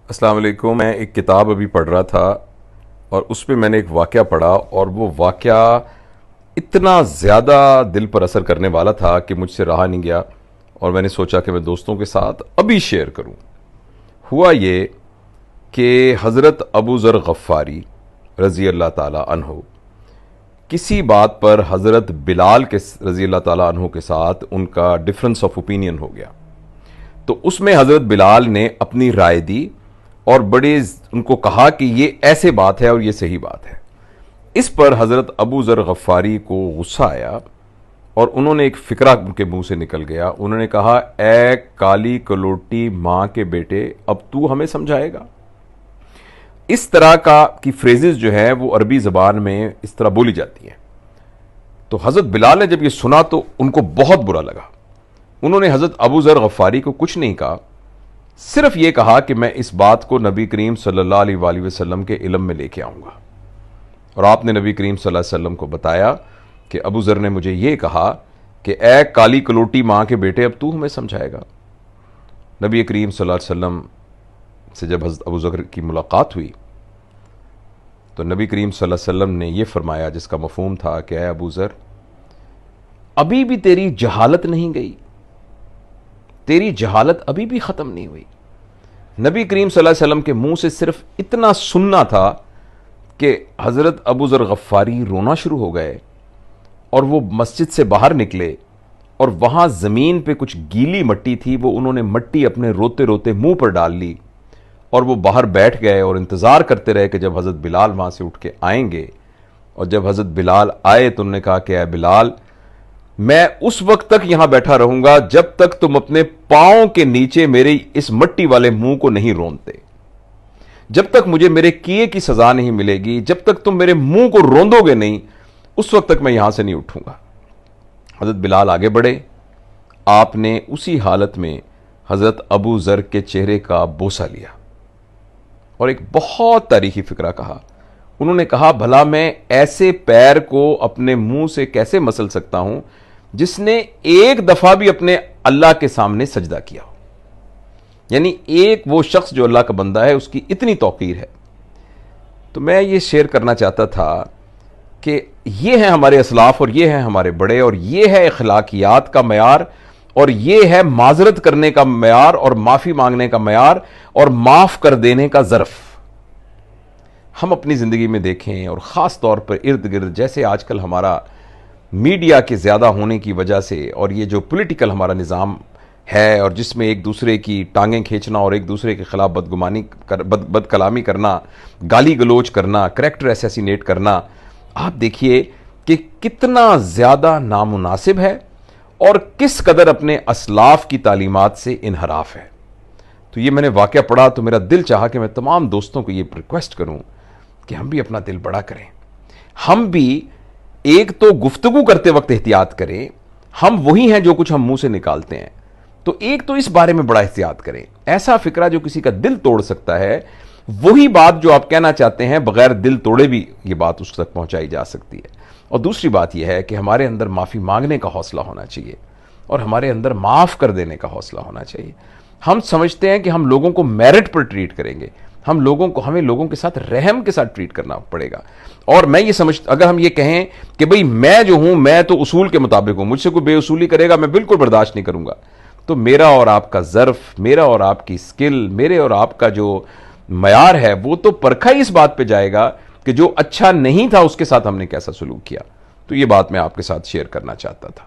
السلام علیکم. میں ایک کتاب ابھی پڑھ رہا تھا اور اس پہ میں نے ایک واقعہ پڑھا اور وہ واقعہ اتنا زیادہ دل پر اثر کرنے والا تھا کہ مجھ سے رہا نہیں گیا اور میں نے سوچا کہ میں دوستوں کے ساتھ ابھی شیئر کروں. ہوا یہ کہ حضرت ابو ذر غفاری رضی اللہ تعالی عنہ کسی بات پر حضرت بلال کے رضی اللہ تعالیٰ عنہ کے ساتھ ان کا ڈفرنس آف اوپینین ہو گیا. تو اس میں حضرت بلال نے اپنی رائے دی اور بڑے ان کو کہا کہ یہ ایسے بات ہے اور یہ صحیح بات ہے. اس پر حضرت ابو ذر غفاری کو غصہ آیا اور انہوں نے ایک فکرہ ان کے منہ سے نکل گیا. انہوں نے کہا، اے کالی کلوٹی ماں کے بیٹے، اب تو ہمیں سمجھائے گا؟ اس طرح کی فریزز جو ہیں وہ عربی زبان میں اس طرح بولی جاتی ہیں. تو حضرت بلال نے جب یہ سنا تو ان کو بہت برا لگا. انہوں نے حضرت ابو ذر غفاری کو کچھ نہیں کہا، صرف یہ کہا کہ میں اس بات کو نبی کریم صلی اللہ علیہ وآلہ وسلم کے علم میں لے کے آؤں گا. اور آپ نے نبی کریم صلی اللہ علیہ وسلم کو بتایا کہ ابو ذر نے مجھے یہ کہا کہ اے کالی کلوٹی ماں کے بیٹے، اب تو ہمیں سمجھائے گا. نبی کریم صلی اللہ علیہ وسلم سے جب حضرت ابو ذر کی ملاقات ہوئی تو نبی کریم صلی اللہ علیہ وسلم نے یہ فرمایا جس کا مفہوم تھا کہ اے ابو ذر، ابھی بھی تیری جہالت نہیں گئی، تیری جہالت ابھی بھی ختم نہیں ہوئی. نبی کریم صلی اللہ علیہ وسلم کے منہ سے صرف اتنا سننا تھا کہ حضرت ابو ذر غفاری رونا شروع ہو گئے اور وہ مسجد سے باہر نکلے اور وہاں زمین پہ کچھ گیلی مٹی تھی، وہ انہوں نے مٹی اپنے روتے روتے منہ پر ڈال لی اور وہ باہر بیٹھ گئے اور انتظار کرتے رہے کہ جب حضرت بلال وہاں سے اٹھ کے آئیں گے. اور جب حضرت بلال آئے تو انہوں نے کہا کہ اے بلال، میں اس وقت تک یہاں بیٹھا رہوں گا جب تک تم اپنے پاؤں کے نیچے میرے اس مٹی والے منہ کو نہیں رونتے، جب تک مجھے میرے کیے کی سزا نہیں ملے گی، جب تک تم میرے منہ کو روندو گے نہیں، اس وقت تک میں یہاں سے نہیں اٹھوں گا. حضرت بلال آگے بڑھے، آپ نے اسی حالت میں حضرت ابو ذر کے چہرے کا بوسہ لیا اور ایک بہت تاریخی فکرہ کہا. انہوں نے کہا، بھلا میں ایسے پیر کو اپنے منہ سے کیسے مسل سکتا ہوں جس نے ایک دفعہ بھی اپنے اللہ کے سامنے سجدہ کیا ہو؟ یعنی ایک وہ شخص جو اللہ کا بندہ ہے اس کی اتنی توقیر ہے. تو میں یہ شیئر کرنا چاہتا تھا کہ یہ ہیں ہمارے اسلاف اور یہ ہیں ہمارے بڑے اور یہ ہے اخلاقیات کا معیار اور یہ ہے معذرت کرنے کا معیار اور معافی مانگنے کا معیار اور معاف کر دینے کا ظرف. ہم اپنی زندگی میں دیکھیں اور خاص طور پر ارد گرد جیسے آج کل ہمارا میڈیا کے زیادہ ہونے کی وجہ سے اور یہ جو پولیٹیکل ہمارا نظام ہے اور جس میں ایک دوسرے کی ٹانگیں کھینچنا اور ایک دوسرے کے خلاف بد کلامی کرنا، گالی گلوچ کرنا، کریکٹر اسیسینیٹ کرنا، آپ دیکھیے کہ کتنا زیادہ نامناسب ہے اور کس قدر اپنے اسلاف کی تعلیمات سے انحراف ہے. تو یہ میں نے واقعہ پڑھا تو میرا دل چاہا کہ میں تمام دوستوں کو یہ ریکویسٹ کروں کہ ہم بھی اپنا دل بڑا کریں. ہم بھی ایک تو گفتگو کرتے وقت احتیاط کریں، ہم وہی ہیں جو کچھ ہم منہ سے نکالتے ہیں، تو ایک تو اس بارے میں بڑا احتیاط کریں. ایسا فکرہ جو کسی کا دل توڑ سکتا ہے، وہی بات جو آپ کہنا چاہتے ہیں بغیر دل توڑے بھی یہ بات اس تک پہنچائی جا سکتی ہے. اور دوسری بات یہ ہے کہ ہمارے اندر معافی مانگنے کا حوصلہ ہونا چاہیے اور ہمارے اندر معاف کر دینے کا حوصلہ ہونا چاہیے. ہم سمجھتے ہیں کہ ہم لوگوں کو میرٹ پر ٹریٹ کریں گے، ہمیں لوگوں کے ساتھ رحم کے ساتھ ٹریٹ کرنا پڑے گا. اور میں یہ سمجھتا، اگر ہم یہ کہیں کہ بھئی میں جو ہوں میں تو اصول کے مطابق ہوں، مجھ سے کوئی بے اصولی کرے گا میں بالکل برداشت نہیں کروں گا، تو میرا اور آپ کا ظرف، میرا اور آپ کی سکل، میرے اور آپ کا جو معیار ہے وہ تو پرکھا ہی اس بات پہ جائے گا کہ جو اچھا نہیں تھا اس کے ساتھ ہم نے کیسا سلوک کیا. تو یہ بات میں آپ کے ساتھ شیئر کرنا چاہتا تھا.